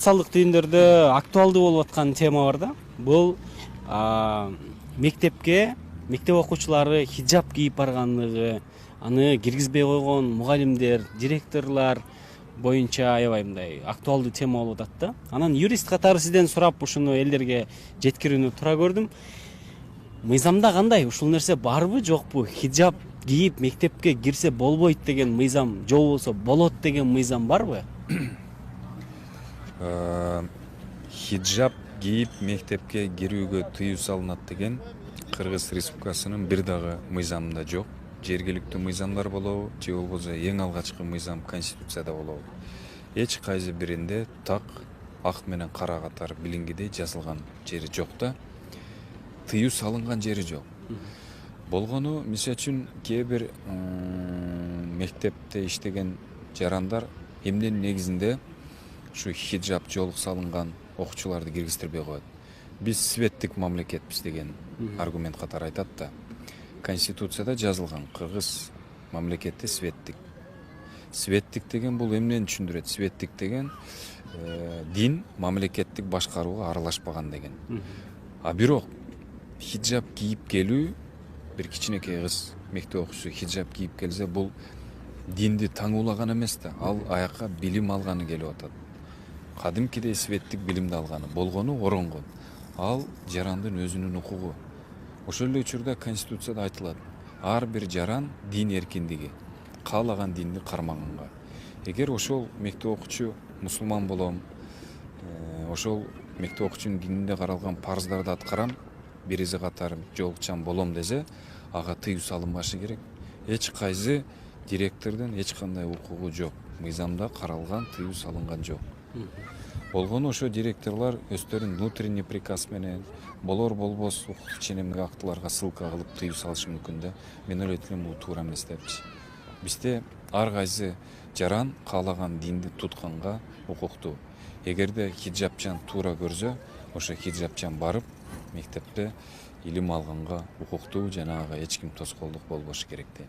социалдык түйүндөрдө актуалдуу болуп аткан тема бар да. Бул мектеп окуучулары хиджаб кийип барганлыгы, аны киргизбей койгон мугалимдер, директорлор боюнча аябай мындай актуалдуу тема болуп атат да. Анан юрист катары сизден сурап ушуну элдерге жеткирүүнү туура көрдүм. Мыйзамда кандай? Ушул нерсе барбы, жокпу? Хиджаб кийип мектепке кирсе болбойт деген мыйзам, же болбосо болот деген мыйзам барбы? Хиджаб кийип мектепке кирүүгө тыюу салынат деген Кыргыз Республикасынын бир дагы мыйзамында жок. Жергиликтүү мыйзамдар болобу, же болбосо эң алгачкы мыйзам Конституцияда болобу. Эч кайсы биринде так ак менен кара катары билингидей жазылган жери жок да. Тыюу салынган жери жок. Болгону, мисалы үчүн кээ бир мектепте иштеген жарандар эмненин негизинде ушу хиджаб жоолук салынган окуучуларды киргизтирбей коет. Биз светтик мамлекетпиз деген аргумент катары айтат да. Конституцияда жазылган Кыргыз мамлекети светтик. Светтик деген бул эмнени түшүндүрөт? Светтик деген дин мамлекеттик башкарууга аралашпаган деген. А бирок хиджаб кийип келүү, бир кичинекей кыз мектеп окуучусу хиджаб кийип келсе, бул динди таңуулаган эмес да. Ал аяка билим алганы келип атат. Кадимкидей светтик билимди алганы болгону оронгон. Ал жарандын өзүнүн укугу. Ошол эле учурда Конституцияда айтылат. Ар бир жаран дин эркиндиги, каалаган динди кармаганга. Эгер ошол мектеп окуучу мусулман болом, ошол мектеп окуучунун дининде каралган парыздарды аткарам, биризи катары жоолукчан болом десе, ага тыюу салынбашы керек. Эч кайсы директордун эч кандай укугу жок. Мыйзамда каралган, тыюу салынган жок. Болгону ошо директорлор өздөрүнүн внутренний приказ менен болор болбос укук ченемдик актыларга ссылка кылып тыюу салышы мүмкүн да. Мен ойлойт элем бул туура эмес депчи. Бизде ар кайсы жаран каалаган динди тутканга укуктуу. Эгерде хиджабчан туура көрсө, ошо хиджабчан барып мектепте илим алганга укуктуу, жана ага эч ким тоскоолдук болбошу керек дейм.